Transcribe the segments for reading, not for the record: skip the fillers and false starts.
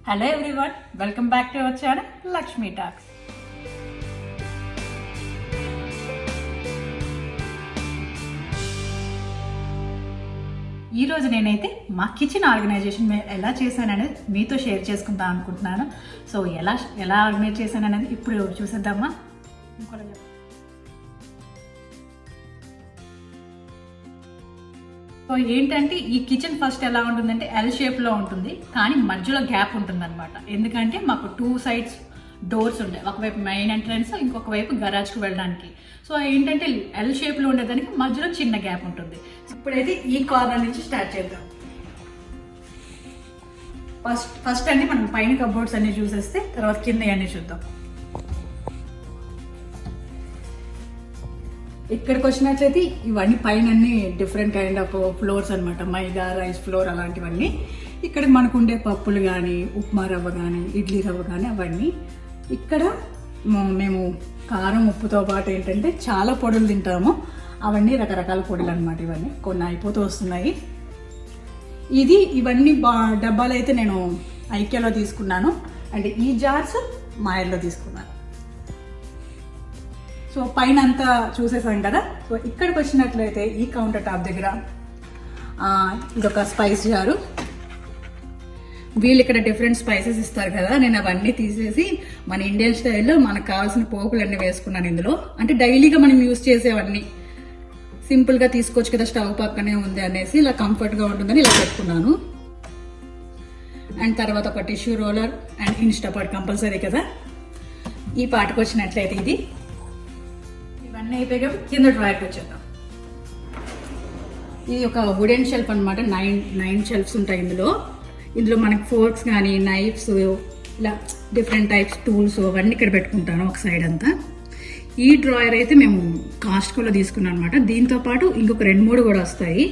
Hello everyone, welcome back to our channel Lakshmi talks. ఈరోజు నేనైతే మా కిచెన్ ఆర్గనైజేషన్ ఎలా చేశాననేది మీతో షేర్ చేసుకుందాం అనుకుంటున్నాను. సో ఎలా ఆర్గనైజ్ చేశాననేది ఇప్పుడు చూసేద్దామా. సో ఏంటంటే ఈ కిచెన్ ఫస్ట్ ఎలా ఉంటుందంటే ఎల్ షేప్లో ఉంటుంది, కానీ మధ్యలో గ్యాప్ ఉంటుంది అనమాట. ఎందుకంటే మాకు 2 సైడ్స్ డోర్స్ ఉంటాయి, ఒకవైపు మెయిన్ ఎంట్రన్స్, ఇంకొక వైపు గరాజ్కి వెళ్ళడానికి. సో ఏంటంటే ఎల్ షేప్లో ఉండేదానికి మధ్యలో చిన్న గ్యాప్ ఉంటుంది. ఇప్పుడైతే ఈ కార్నర్ నుంచి స్టార్ట్ చేద్దాం. ఫస్ట్ అన్ని మనం పైన కబోర్డ్స్ అన్ని చూసేస్తే తర్వాత కింద అన్ని చూద్దాం. ఇక్కడికి వచ్చినట్లయితే ఇవన్నీ పైన అన్ని డిఫరెంట్ కైండ్ ఆఫ్ ఫ్లోర్స్ అనమాట. మైదా, రైస్ ఫ్లోర్ అలాంటివన్నీ. ఇక్కడ మనకు ఉండే పప్పులు కానీ, ఉప్మా రవ్వ కానీ, ఇడ్లీ రవ్వ కానీ అవన్నీ. ఇక్కడ మేము కారం ఉప్పుతో పాటు ఏంటంటే చాలా పొడులు తింటాము. అవన్నీ రకరకాల పొడులు అనమాట. ఇవన్నీ కొన్ని అయిపోతూ వస్తున్నాయి. ఇవన్నీ డబ్బాలు అయితే నేను ఐక్యాలో తీసుకున్నాను. అండ్ ఈ జార్స్ మాయల్లో తీసుకున్నాను. సో పైన అంతా చూసేసాం కదా. సో ఇక్కడికి వచ్చినట్లయితే ఈ కౌంటర్ టాప్ దగ్గర ఇదొక స్పైస్ జారు. వీళ్ళు ఇక్కడ డిఫరెంట్ స్పైసెస్ ఇస్తారు కదా, నేను అవన్నీ తీసేసి మన ఇండియన్ స్టైల్లో మనకు కావాల్సిన పోపులన్నీ వేసుకున్నాను ఇందులో. అంటే డైలీగా మనం యూజ్ చేసేవన్నీ సింపుల్గా తీసుకోవచ్చు కదా, స్టవ్ పక్కనే ఉంది అనేసి ఇలా కంఫర్ట్గా ఉంటుందని ఇలా పెట్టుకున్నాను. అండ్ తర్వాత ఒక టిష్యూ రోలర్ అండ్ ఇన్స్టాపాట్ కంపల్సరీ కదా. ఈ పాటకు వచ్చినట్లయితే ఇవన్నీ అయిపోయి కింద డ్రాయర్కి వచ్చేద్దాం. ఇది ఒక వుడెన్ షెల్ఫ్ అనమాట. 9 షెల్ఫ్స్ ఉంటాయి ఇందులో మనకి ఫోర్క్స్ కానీ, నైఫ్స్, ఇలా డిఫరెంట్ టైప్స్ టూల్స్ అవన్నీ ఇక్కడ పెట్టుకుంటాను ఒక సైడ్ అంతా. ఈ డ్రాయర్ అయితే మేము కాస్ట్కోలో తీసుకున్నాం అనమాట. దీంతో పాటు ఇంకొక 2-3 కూడా వస్తాయి.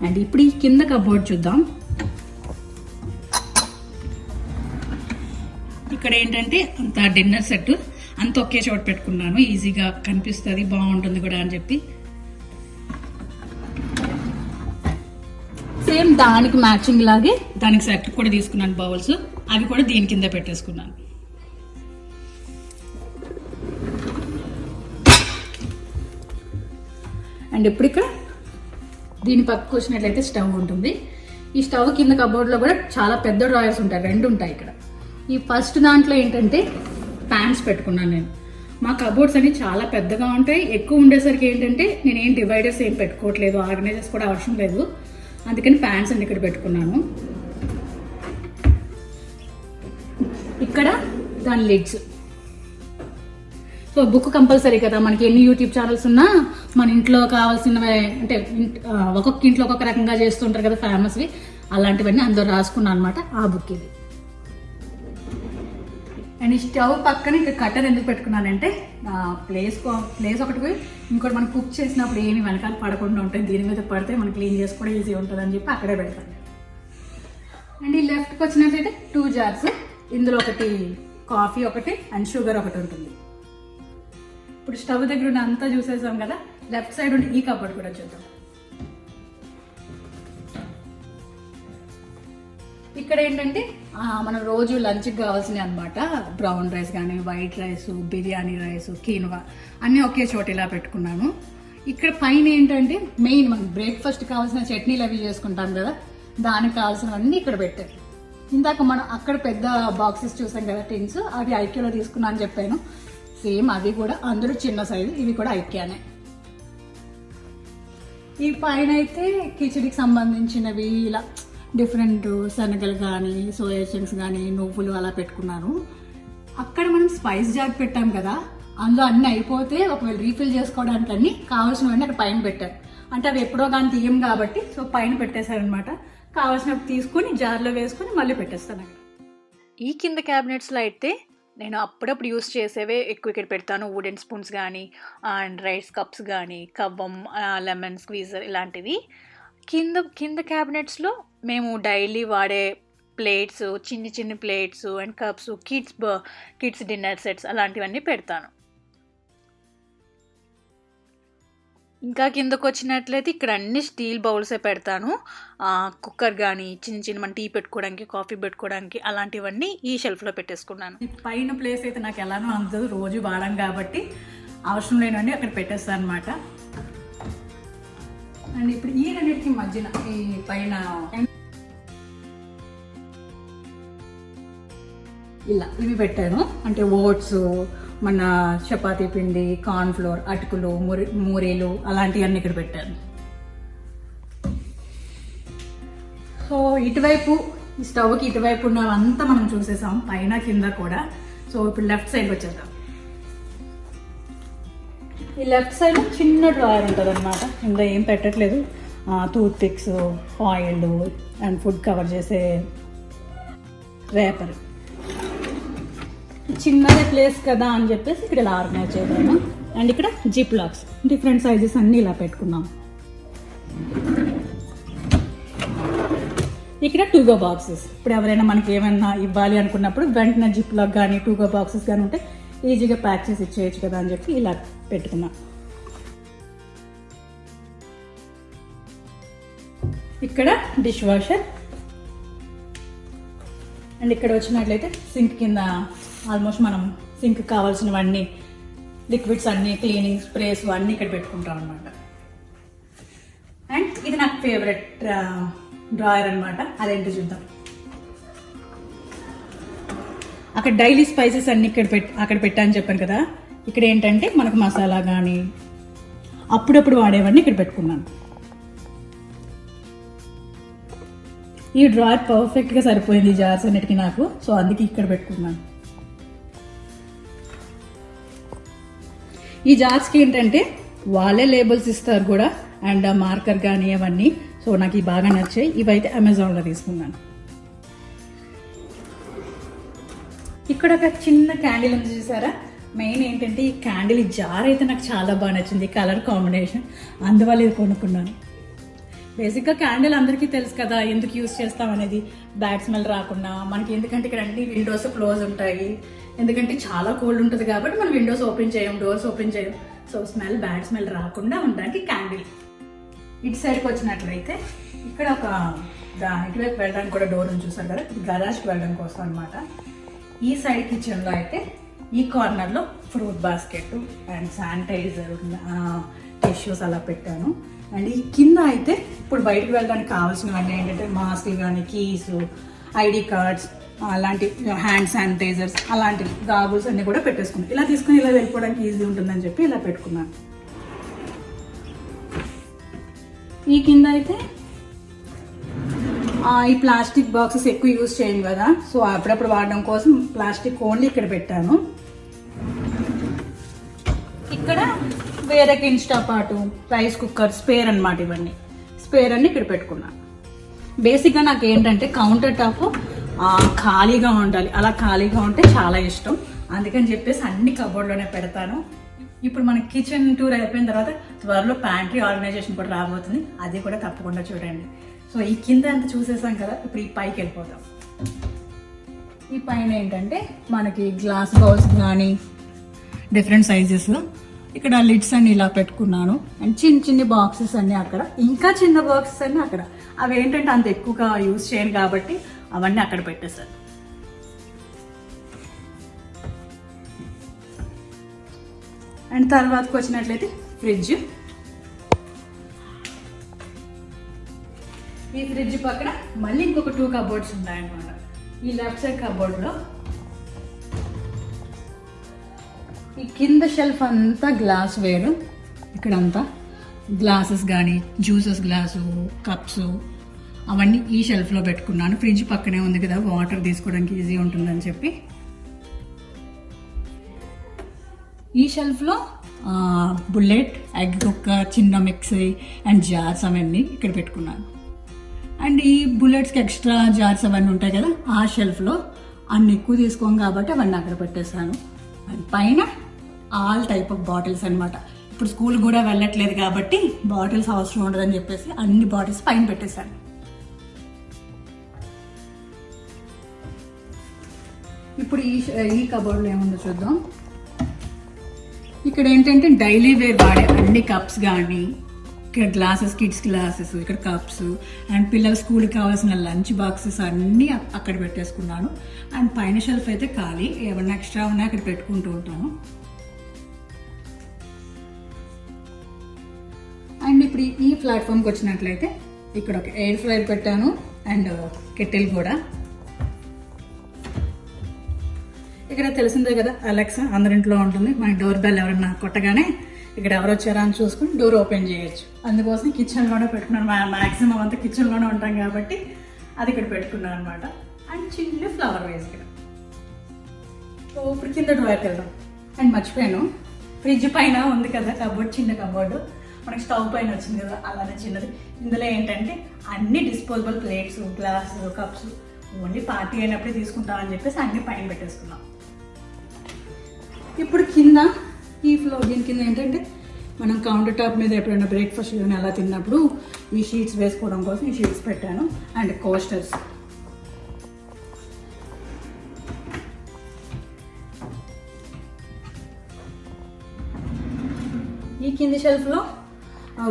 అండ్ ఇప్పుడు ఈ కింద కబోర్డ్ చూద్దాం. ఇక్కడ ఏంటంటే అంత డిన్నర్ సెట్ అంత ఒకే చోట పెట్టుకున్నాను, ఈజీగా కనిపిస్తుంది, బాగుంటుంది కూడా అని చెప్పి. సేమ్ దానికి మ్యాచింగ్ లాగే దానికి సెట్ కూడా తీసుకున్నాను బౌల్స్. అవి కూడా దీని కింద పెట్టేసుకున్నాను. అండ్ ఇప్పుడు ఇక్కడ దీని పక్కకు వచ్చినట్లయితే స్టవ్ ఉంటుంది. ఈ స్టవ్ కింద కబోర్డ్లో కూడా చాలా పెద్ద డ్రాయర్స్ ఉంటాయి, 2 ఉంటాయి ఇక్కడ. ఈ ఫస్ట్ దాంట్లో ఏంటంటే ప్యాన్స్ పెట్టుకున్నాను నేను. మా కబోర్డ్స్ అన్ని చాలా పెద్దగా ఉంటాయి. ఎక్కువ ఉండేసరికి ఏంటంటే నేనేం డివైడర్స్ ఏం పెట్టుకోవట్లేదు, ఆర్గనైజర్స్ కూడా అవసరం లేదు. అందుకని ప్యాన్స్ అన్ని ఇక్కడ పెట్టుకున్నాను. ఇక్కడ దాని లిడ్స్. సో బుక్ కంపల్సరీ కదా, మనకి ఎన్ని యూట్యూబ్ ఛానల్స్ ఉన్నా మన ఇంట్లో కావాల్సినవి అంటే ఒక్కొక్క ఇంట్లో ఒక్కొక్క రకంగా చేస్తుంటారు కదా ఫేమస్వి, అలాంటివన్నీ అందరూ రాసుకున్నాను అనమాట. ఆ బుక్ ఇది. అండ్ ఈ స్టవ్ పక్కన ఇంకా కట్టర్ ఎందుకు పెట్టుకున్నానంటే ప్లేస్ ఒకటి పోయి ఇంకోటి మనం కుక్ చేసినప్పుడు ఏమి వెనకాల పడకుండా ఉంటాయి, దీని మీద పడితే మనం క్లీన్ చేసుకోవడం ఈజీ ఉంటుంది అని చెప్పి అక్కడే పెడతాను. అండ్ ఈ లెఫ్ట్కి వచ్చినట్లయితే 2 జార్స్. ఇందులో ఒకటి కాఫీ ఒకటి అండ్ షుగర్ ఒకటి ఉంటుంది. ఇప్పుడు స్టవ్ దగ్గర ఉన్న అంతా చూసేసాం కదా. లెఫ్ట్ సైడ్ ఉండి ఈ కబోర్డ్ కూడా చూద్దాం. ఇక్కడ ఏంటంటే మనం రోజు లంచ్కి కావాల్సినవి అనమాట. బ్రౌన్ రైస్ కానీ, white rice, biryani rice, quinoa అన్నీ ఒకే చోట ఇలా పెట్టుకున్నాను. ఇక్కడ పైన ఏంటంటే మెయిన్ మనం బ్రేక్ఫాస్ట్ కావాల్సిన చట్నీలు అవి చేసుకుంటాం కదా, దానికి కావాల్సినవన్నీ ఇక్కడ పెట్టారు. ఇందాక మనం అక్కడ పెద్ద బాక్సెస్ చూసాం కదా, టిన్స్, అవి ఐక్యాలో తీసుకున్నా అని చెప్పాను. సేమ్ అవి కూడా అందులో చిన్న సైజు, ఇవి కూడా ఐక్యానే. ఈ పైన అయితే కిచడీకి సంబంధించినవి ఇలా డిఫరెంట్ శనగలు కానీ, సోయా చంక్స్ కానీ, నువ్వులు అలా పెట్టుకున్నాను. అక్కడ మనం స్పైస్ జార్ పెట్టాం కదా, అందులో అన్నీ అయిపోతే ఒకవేళ రీఫిల్ చేసుకోవడానికి అన్ని కావాల్సినవన్నీ అక్కడ పైన పెట్టారు. అంటే అవి ఎప్పుడో కానీ తీయం కాబట్టి సో పైన పెట్టేశారనమాట. కావాల్సినవి తీసుకొని జార్లో వేసుకొని మళ్ళీ పెట్టేస్తాను అక్కడ. ఈ కింద క్యాబినెట్స్లో అయితే నేను అప్పుడప్పుడు యూస్ చేసేవే ఎక్కువ ఇక్కడ పెడతాను. వుడెన్ స్పూన్స్ కానీ, అండ్ రైస్ కప్స్ కానీ, కవ్వం, లెమన్ స్క్వీజర్ ఇలాంటివి. కింద క్యాబినెట్స్లో మేము డైలీ వాడే ప్లేట్స్, చిన్ని plates and cups, kids dinner sets అలాంటివన్నీ పెడతాను. ఇంకా కిందకు వచ్చినట్లయితే ఇక్కడ అన్ని స్టీల్ బౌల్సే పెడతాను. కుక్కర్ కానీ చిన్న చిన్న మన టీ పెట్టుకోవడానికి, కాఫీ పెట్టుకోవడానికి అలాంటివన్నీ ఈ షెల్ఫ్లో పెట్టేసుకున్నాను. ఈ పైన ప్లేస్ అయితే నాకు ఎలానో అందదు, రోజు వాడడం కాబట్టి అవసరం లేనండి అక్కడ పెట్టేస్తాను అనమాట. అండ్ ఇప్పుడు ఈ రెండింటికి మధ్యన ఈ పైన ఇలా ఇవి పెట్టాను. అంటే ఓట్స్, మన చపాతీ పిండి, కార్న్ఫ్లోర్, అటుకులు, మూరీలు అలాంటివన్నీ ఇక్కడ పెట్టాను. సో ఇటువైపు ఈ స్టవ్కి ఇటువైపు ఉన్నవంతా మనం చూసేసాం, పైన కింద కూడా. సో ఇప్పుడు లెఫ్ట్ సైడ్కి వచ్చేద్దాం. ఈ లెఫ్ట్ సైడ్ చిన్న డ్రాయర్ ఉంటుంది అనమాట. ఇందులో ఏం పెట్టట్లేదు, tooth pics, oil and food cover చేసే రేపర్. చిన్నదే ప్లేస్ కదా అని చెప్పేసి ఇక్కడ ఇలా ఆర్గనైజ్ చేద్దాము. అండ్ ఇక్కడ జిప్ లాక్స్ డిఫరెంట్ సైజెస్ అన్నీ ఇలా పెట్టుకున్నాం. ఇక్కడ టూగో బాక్సెస్, ఇప్పుడు ఎవరైనా మనకి ఏమైనా ఇవ్వాలి అనుకున్నప్పుడు వెంటనే జిప్ లాక్ కానీ టూగో బాక్సెస్ కానీ ఉంటే ఈజీగా ప్యాక్ చేసి ఇచ్చేయచ్చు కదా అని చెప్పి ఇలా పెట్టుకున్నాం. ఇక్కడ డిష్ వాషర్. అండ్ ఇక్కడ వచ్చినట్లయితే సింక్ కింద ఆల్మోస్ట్ మనం సింక్ కావాల్సినవన్నీ, లిక్విడ్స్ అన్నీ, క్లీనింగ్ స్ప్రేస్ అన్నీ ఇక్కడ పెట్టుకుంటాం అనమాట. అండ్ ఇది నాకు ఫేవరెట్ డ్రాయర్ అనమాట. అదేంటో చూద్దాం. అక్కడ డైలీ స్పైసెస్ అన్ని అక్కడ పెట్టాను చెప్పాను కదా. ఇక్కడ ఏంటంటే మనకు మసాలా కానీ అప్పుడప్పుడు వాడేవన్నీ ఇక్కడ పెట్టుకున్నాను. ఈ డ్రాయర్ పర్ఫెక్ట్గా సరిపోయింది జార్స్ అన్నిటికీ నాకు. సో అందుకే ఇక్కడ పెట్టుకున్నాను. ఈ జార్స్కి ఏంటంటే వాళ్ళే లేబుల్స్ ఇస్తారు కూడా, అండ్ మార్కర్ కానీ అవన్నీ. సో నాకు ఇవి బాగా నచ్చాయి. ఇవైతే అమెజాన్లో తీసుకున్నాను. ఇక్కడ ఒక చిన్న క్యాండిల్ ఉంది చూసారా. మెయిన్ ఏంటంటే ఈ క్యాండిల్, ఈ జార్ అయితే నాకు చాలా బాగా నచ్చింది, కలర్ కాంబినేషన్. అందువల్ల ఇది కొనుక్కున్నాను. బేసిక్గా క్యాండిల్ అందరికీ తెలుసు కదా ఎందుకు యూజ్ చేస్తాం అనేది, బ్యాడ్ స్మెల్ రాకుండా మనకి. ఎందుకంటే ఇక్కడ అన్ని విండోస్ క్లోజ్ ఉంటాయి, ఎందుకంటే చాలా కోల్డ్ ఉంటుంది కాబట్టి మనం విండోస్ ఓపెన్ చేయం, డోర్స్ ఓపెన్ చేయం. సో బ్యాడ్ స్మెల్ రాకుండా ఉండడానికి క్యాండిల్. ఇటు సైడ్కి వచ్చినట్లయితే ఇక్కడ ఒక ఇటువైపు వెళ్ళడానికి కూడా డోర్ ఉంది చూసారు కదా, ఇది గరాజ్కి వెళ్ళడం కోసం అనమాట. ఈ సైడ్ కిచెన్లో అయితే ఈ కార్నర్లో fruit basket and sanitiser, tissues అలా పెట్టాను. అండ్ ఈ కింద అయితే ఇప్పుడు బయటకు వెళ్ళడానికి కావాల్సినవన్నీ ఏంటంటే మాస్క్లు కానీ, కీస్, ఐడి కార్డ్స్, అలాంటి హ్యాండ్ శానిటైజర్స్, అలాంటివి గాగుల్స్ అన్నీ కూడా పెట్టేసుకున్నాను. ఇలా తీసుకుని ఇలా వెళ్ళిపోవడానికి ఈజీ ఉంటుందని చెప్పి ఇలా పెట్టుకున్నాను. ఈ కింద అయితే ఈ ప్లాస్టిక్ బాక్సెస్ ఎక్కువ యూజ్ చేయం కదా, సో అప్పుడప్పుడు వాడడం కోసం ప్లాస్టిక్ ఓన్లీ ఇక్కడ పెట్టాను. ఇక్కడ వేరే ఇన్స్టాపాటు, రైస్ కుక్కర్, స్పేర్ అనమాట. ఇవన్నీ స్పేర్ అన్ని ఇక్కడ పెట్టుకున్నాను. బేసిక్గా నాకు ఏంటంటే కౌంటర్ టాప్ ఖాళీగా ఉండాలి, అలా ఖాళీగా ఉంటే చాలా ఇష్టం. అందుకని చెప్పేసి అన్ని కబోర్డ్లోనే పెడతాను. ఇప్పుడు మన కిచెన్ టూర్ అయిపోయిన తర్వాత త్వరలో ప్యాంట్రీ ఆర్గనైజేషన్ కూడా రాబోతుంది, అది కూడా తప్పకుండా చూడండి. సో ఈ కింద అంతా చూసేసాం కదా, ఇప్పుడు ఈ పైకి వెళ్ళిపోతాం. ఈ పైన ఏంటంటే మనకి గ్లాస్ బౌల్స్ కానీ డిఫరెంట్ సైజెస్, ఇక్కడ లిడ్స్ అన్ని ఇలా పెట్టుకున్నాను. అండ్ చిన్న బాక్సెస్ అన్నీ అక్కడ, ఇంకా చిన్న బాక్సెస్ అన్నీ అక్కడ. అవి ఏంటంటే అంత ఎక్కువగా యూజ్ చేయను కాబట్టి అవన్నీ అక్కడ పెట్టేశాను. అండ్ తర్వాతకు వచ్చినట్లయితే ఫ్రిడ్జ్. ఈ ఫ్రిడ్జ్ పక్కన మళ్ళీ ఇంకొక 2 కబోర్డ్స్ ఉన్నాయన్నమాట. ఈ లెఫ్ట్ సైడ్ కబోర్డ్లో ఈ కింద షెల్ఫ్ అంతా గ్లాస్ వేరు. ఇక్కడంతా గ్లాసెస్ కానీ, జ్యూసెస్ గ్లాసు, కప్స్ అవన్నీ ఈ షెల్ఫ్లో పెట్టుకున్నాను. ఫ్రిడ్జ్ పక్కనే ఉంది కదా, వాటర్ తీసుకోవడానికి ఈజీ ఉంటుందని చెప్పి. ఈ షెల్ఫ్లో బుల్లెట్, ఎగ్ కుక్కర్, చిన్న మిక్సీ అండ్ జార్స్ అవన్నీ ఇక్కడ పెట్టుకున్నాను. అండ్ ఈ బుల్లెట్స్కి ఎక్స్ట్రా జార్స్ అవన్నీ ఉంటాయి కదా, ఆ షెల్ఫ్లో అన్ని ఎక్కువ తీసుకోం కాబట్టి అవన్నీ అక్కడ పెట్టేశాను. అండ్ పైన ఆల్ టైప్ ఆఫ్ బాటిల్స్ అనమాట. ఇప్పుడు స్కూల్ కూడా వెళ్ళట్లేదు కాబట్టి బాటిల్స్ అవసరం ఉండదని చెప్పేసి అన్ని బాటిల్స్ పైన పెట్టేశాను. ఇప్పుడు ఈ కబోర్డ్లో ఏముందో చూద్దాం. ఇక్కడ ఏంటంటే డైలీ వేర్ వాడే అన్ని కప్స్ కానీ, ఇక్కడ గ్లాసెస్, కిడ్స్ గ్లాసెస్, ఇక్కడ కప్స్ అండ్ పిల్లల స్కూల్కి కావాల్సిన లంచ్ బాక్సెస్ అన్నీ అక్కడ పెట్టేసుకున్నాను. అండ్ పైన షెల్ఫ్ అయితే ఖాళీ, ఏమన్నా ఎక్స్ట్రా ఉన్నా అక్కడ పెట్టుకుంటూ ఉంటాను. అండ్ ఇప్పుడు ఈ ప్లాట్ఫామ్కి వచ్చినట్లయితే ఇక్కడ ఒక ఎయిర్ ఫ్రైర్ పెట్టాను అండ్ కెటిల్ కూడా. ఇక్కడ తెలిసిందే కదా, అలెక్సా అందరింట్లో ఉంటుంది. మన డోర్ బెల్ ఎవరన్నా కొట్టగానే ఇక్కడ ఎవరు వచ్చారా అని చూసుకుని డోర్ ఓపెన్ చేయొచ్చు. అందుకోసం కిచెన్లోనే పెట్టుకున్నాను. మ్యాక్సిమం అంతా కిచెన్లోనే ఉంటాం కాబట్టి అది ఇక్కడ పెట్టుకున్నాను అనమాట. అండ్ చిన్న ఫ్లవర్ వేస్ ఇక్కడ. సో ఇప్పుడు కింద డ్రాయర్కి వెళ్దాం. అండ్ మర్చిపోయాను, ఫ్రిడ్జ్ పైన ఉంది కదా కబోర్డ్, చిన్న కబోర్డు మనకి స్టవ్ పైన వచ్చింది కదా, అలానే చిన్నది. ఇందులో ఏంటంటే అన్ని disposable plates, glass, cups only party అయినప్పుడే తీసుకుంటామని చెప్పేసి అన్ని పైన పెట్టేసుకున్నాం. ఇప్పుడు కింద ఈ ఫ్లోర్, దీని కింద ఏంటంటే మనం కౌంటర్ టాప్ మీద ఎప్పుడైనా బ్రేక్ఫాస్ట్ కానీ అలా తిన్నప్పుడు ఈ షీట్స్ వేసుకోవడం కోసం ఈ షీట్స్ పెట్టాను. And coasters. ఈ కింది షెల్ఫ్లో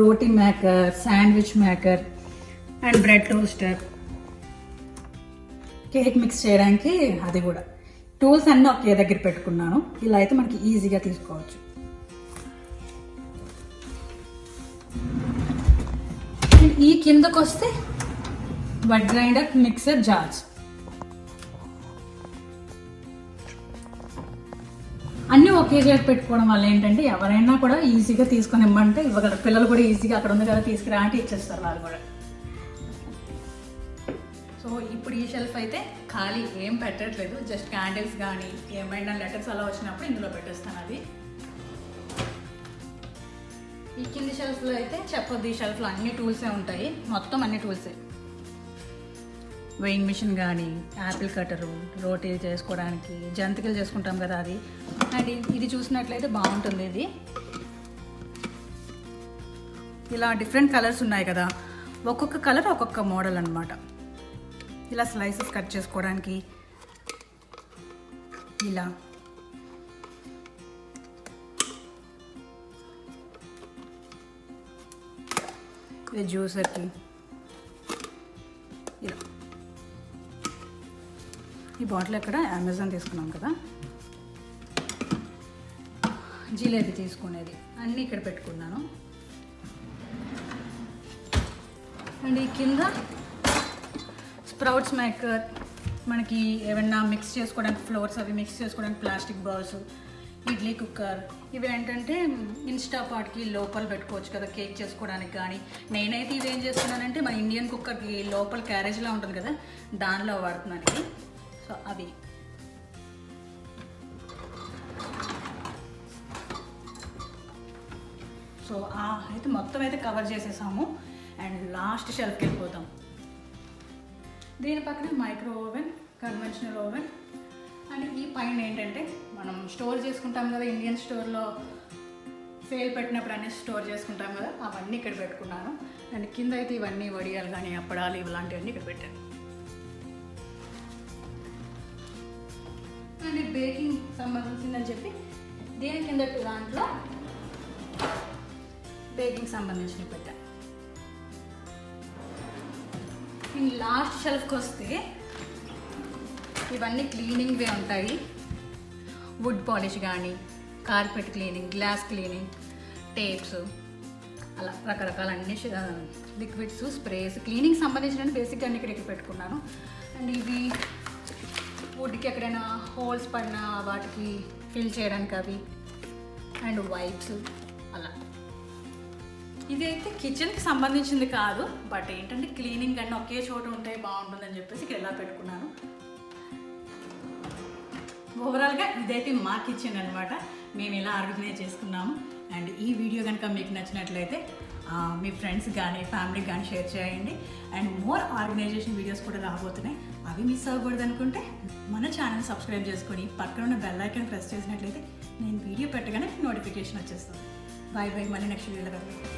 roti maker, sandwich maker and bread toaster, cake mix చేయడానికి అది కూడా. టూల్స్ అన్నీ ఒకే దగ్గర పెట్టుకున్నాను. ఇలా అయితే మనకి ఈజీగా తీసుకోవచ్చు. ఈ కిందకు వస్తే వడ్ గ్రైండర్, మిక్సర్, జార్స్ అన్నీ ఒకే దగ్గర పెట్టుకోవడం వల్ల ఏంటంటే ఎవరైనా కూడా ఈజీగా తీసుకొని ఇమ్మంటే ఇవ్వగలరు. పిల్లలు కూడా ఈజీగా అక్కడ ఉంది కదా తీసుకురా అంటే ఇచ్చేస్తారు వాళ్ళు కూడా. సో ఇప్పుడు ఈ షెల్ఫ్ అయితే ఖాళీ, ఏం పెట్టట్లేదు. జస్ట్ క్యాండిల్స్ కానీ ఏమైనా లెటర్స్ అలా వచ్చినప్పుడు ఇందులో పెట్టేస్తాను. అది ఈ కింది షెల్ఫ్లో అయితే చెప్పొద్దు, ఈ షెల్ఫ్లో అన్ని టూల్సే ఉంటాయి. మొత్తం అన్ని టూల్సే. వెయింగ్ మిషన్ కానీ, యాపిల్ కట్టరు, రోటీ చేసుకోవడానికి, జంతికలు చేసుకుంటాం కదా అది. అండ్ ఇది చూసినట్లయితే బాగుంటుంది. ఇది ఇలా డిఫరెంట్ కలర్స్ ఉన్నాయి కదా, ఒక్కొక్క కలర్ ఒక్కొక్క మోడల్ అనమాట. ఇలా స్లైసెస్ కట్ చేసుకోవడానికి ఇలా. ఇది జ్యూసర్కి ఇలా. ఈ బాటిల్ ఎక్కడ అమెజాన్ తీసుకున్నాం కదా, జిలేబీ తీసుకునేది అన్నీ ఇక్కడ పెట్టుకున్నాను. అండ్ ఈ కింద స్ప్రౌట్స్ మేకర్, మనకి ఏమన్నా మిక్స్ చేసుకోవడానికి ఫ్లోర్స్ అవి మిక్స్ చేసుకోవడానికి ప్లాస్టిక్ బౌల్స్, ఇడ్లీ కుక్కర్. ఇవి ఏంటంటే ఇన్స్టాపాట్కి లోపల పెట్టుకోవచ్చు కదా కేక్ చేసుకోవడానికి కానీ. నేనైతే ఇవి ఏం చేస్తున్నానంటే మన ఇండియన్ కుక్కర్కి లోపల క్యారేజ్లా ఉంటుంది కదా, దానిలో వాడుతున్నాను. సో అవి. సో అయితే మొత్తం అయితే కవర్ చేసేసాము. అండ్ లాస్ట్ షెల్ఫ్కి వెళ్ళిపోతాం. దీని పక్కన micro oven, conventional oven. And ఈ పైన ఏంటంటే మనం స్టోర్ చేసుకుంటాం కదా, ఇండియన్ స్టోర్లో సేల్ పెట్టినప్పుడు అన్నీ స్టోర్ చేసుకుంటాం కదా, అవన్నీ ఇక్కడ పెట్టుకున్నాను. అండ్ కింద అయితే ఇవన్నీ వడియాలు కానీ అప్పడాలు ఇలాంటివన్నీ ఇక్కడ పెట్టాను. అండ్ బేకింగ్ సంబంధించిందని చెప్పి దీని కింద దాంట్లో బేకింగ్ సంబంధించినవి పెట్టాను. లాస్ట్ షెల్ఫ్కి వస్తే ఇవన్నీ క్లీనింగ్వే ఉంటాయి. వుడ్ పాలిష్ కానీ, carpet cleaning, glass cleaning, tapes, అలా రకరకాల అన్ని లిక్విడ్స్, స్ప్రేస్, క్లీనింగ్ సంబంధించిన బేసిక్గా అన్ని ఇక్కడ పెట్టుకున్నాను. అండ్ ఇవి వుడ్కి ఎక్కడైనా హోల్స్ పడిన వాటికి ఫిల్ చేయడానికి అవి. అండ్ వైప్స్ అలా. ఇది అయితే కిచెన్కి సంబంధించింది కాదు, బట్ ఏంటంటే క్లీనింగ్ అన్నీ ఒకే చోట ఉంటే బాగుంటుందని చెప్పేసి ఇక్కడ ఎలా పెట్టుకున్నాను. ఓవరాల్గా ఇదైతే మా కిచెన్ అనమాట. మేము ఇలా ఆర్గనైజ్ చేసుకున్నాము. అండ్ ఈ వీడియో కనుక మీకు నచ్చినట్లయితే మీ ఫ్రెండ్స్ కానీ ఫ్యామిలీకి కానీ షేర్ చేయండి. అండ్ మోర్ ఆర్గనైజేషన్ వీడియోస్ కూడా రాబోతున్నాయి, అవి మిస్ అవ్వకూడదు అనుకుంటే మన ఛానల్ సబ్స్క్రైబ్ చేసుకొని పక్కన ఉన్న బెల్ ఐకాన్ ప్రెస్ చేసినట్లయితే నేను వీడియో పెట్టగానే నోటిఫికేషన్ వచ్చేస్తుంది. బాయ్ బాయ్, మళ్ళీ నెక్స్ట్ వీడియోలో కలుద్దాం.